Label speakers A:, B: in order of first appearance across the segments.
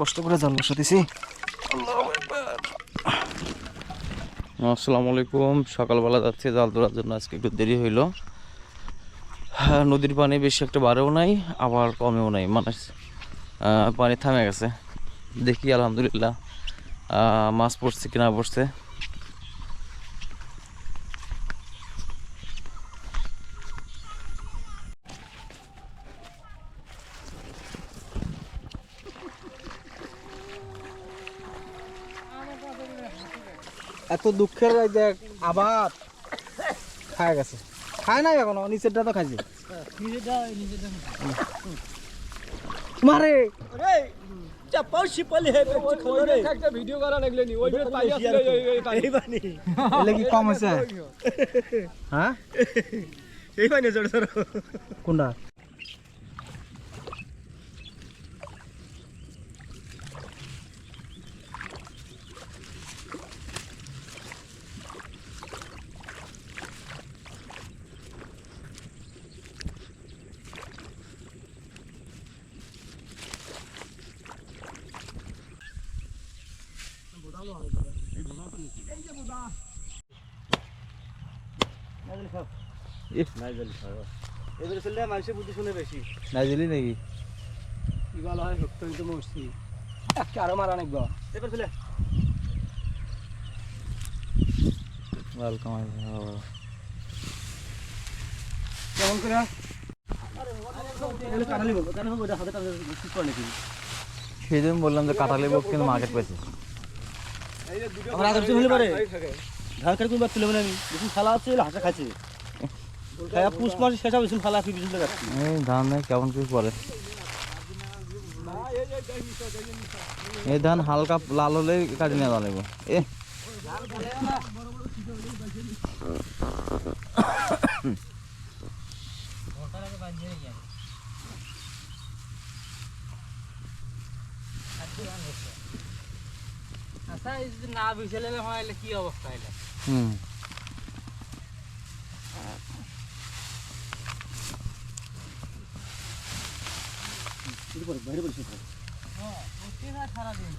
A: কষ্ট করে জাল বসাতেছি। আসসালামু আলাইকুম। সকালবেলা যাচ্ছে জাল তোলার জন্য, আজকে একটু দেরি হইল। নদীর পানি বেশি একটা বাড়েও নাই আবার কমেও নাই, মানে পানি থামে গেছে। দেখি আলহামদুলিল্লাহ মাছ পড়ছে কিনা পড়ছে।
B: এত দুঃখের দেখ আবার খায় গেছে, খায় নাই এখনো, নিচেরটা তো খাইছে। মারে
C: ভিডিও করা লাগলে নি ওই পানি আসলে এই পানি
B: এলে কি কম হয়েছে? হ্যাঁ
C: এই পানি ছোট ছোট
B: কোনটা?
C: এদের ফেললে মানুষের বুদ্ধি শুনে বেশি
B: নাইজেলি নাকি?
C: কি ভালো হয় ভক্ত তো মরছি
B: আরো মারা নাকবো।
C: এবার ফেলে
A: ওয়েলকাম।
C: কেমন করে কাটালি বলবো কেন হবে হাতে কাটে ঠিক করে নাকি
A: সেই জন্য বললাম যে কাঁঠালি বক কিন্তু মার্কেট পেয়েছে।
C: আমরা আগে হলে পারে ধান কাট কোনবার তুলে মানে বেশি ফালা আছে হাসা খাচ্ছে খায়া পুষ মাস শেষ হবে বেশি ফালা কি বেশি কাটছি
A: এই ধান কেমন কি করে, এই ধান হালকা লাল হলেই কাটি নেওয়া লাগবে।
B: আচ্ছা এই যদি না বিছালে হয় কি অবস্থা এটা?
C: বাইরে বলছি
B: সারাদিন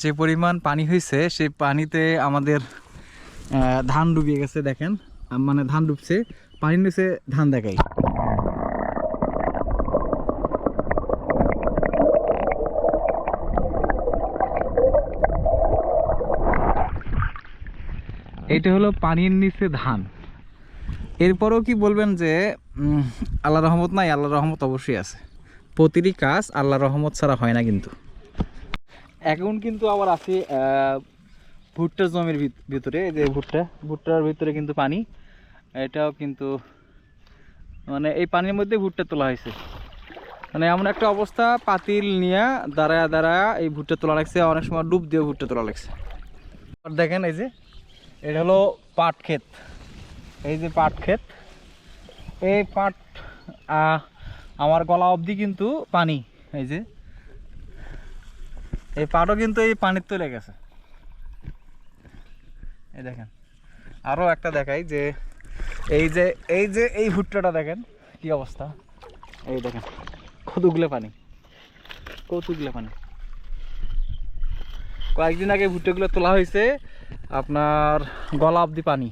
B: যে পরিমাণ পানি হয়েছে সেই পানিতে আমাদের ধান ডুবিয়ে গেছে। দেখেন, মানে ধান ডুবছে, পানির নিচে ধান দেখাই। এইটা হলো পানির নিচে ধান। এরপরও কি বলবেন যে আল্লাহ রহমত নাই? আল্লাহ রহমত অবশ্যই আছে। প্রতিটি কাজ আল্লাহ রহমত ছাড়া হয় না। কিন্তু এখন কিন্তু আবার আছি ভুট্টার জমির ভিতরে। এই যে ভুট্টার ভিতরে কিন্তু পানি, এটাও কিন্তু মানে এই পানির মধ্যে ভুট্টা তোলা হয়েছে। মানে এমন একটা অবস্থা, পাতিল নিয়ে দাঁড়ায় এই ভুট্টা তোলা লাগছে, অনেক সময় ডুব দিয়ে ভুট্টা তোলা লাগছে। দেখেন এই যে এটা হলো পাট ক্ষেত, এই যে পাট ক্ষেত, এই পাট আমার গলা অবধি কিন্তু পানি। এই যে এই পাটও কিন্তু এই পানির তলে গেছে। এই দেখেন, আরও একটা দেখাই যে এই ভুট্টাটা দেখেন কি অবস্থা। এই দেখেন কতগুলো পানি। কয়েকদিন আগে ভুট্টাগুলো তোলা হয়েছে, আপনার গলা অবধি পানি।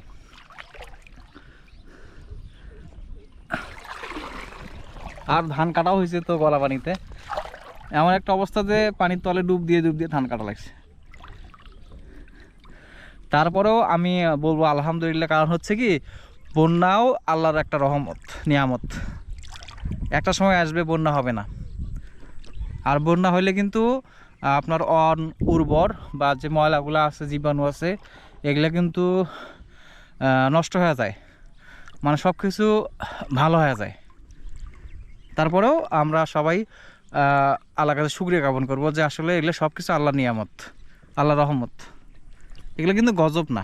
B: আর ধান কাটাও হয়েছে তো গলা পানিতে। এমন একটা অবস্থা যে পানির তলে ডুব দিয়ে ধান কাটা লাগছে। তারপরেও আমি বলবো আলহামদুলিল্লাহ, কারণ হচ্ছে কি, বন্যাও আল্লাহর একটা রহমত, নিয়ামত। একটা সময় আসবে বন্যা হবে না, আর বন্যা হইলে কিন্তু আপনার উর্বর বা যে ময়লাগুলো আছে, জীবাণু আছে, এগুলো কিন্তু নষ্ট হয়ে যায়, মানে সব কিছু ভালো হয়ে যায়। তারপরেও আমরা সবাই আল্লাহর কাছে শুকরিয়া জ্ঞাপন করবো যে আসলে এগুলো সব কিছু আল্লাহর নিয়ামত, আল্লাহর রহমত। এগুলো কিন্তু গজব না।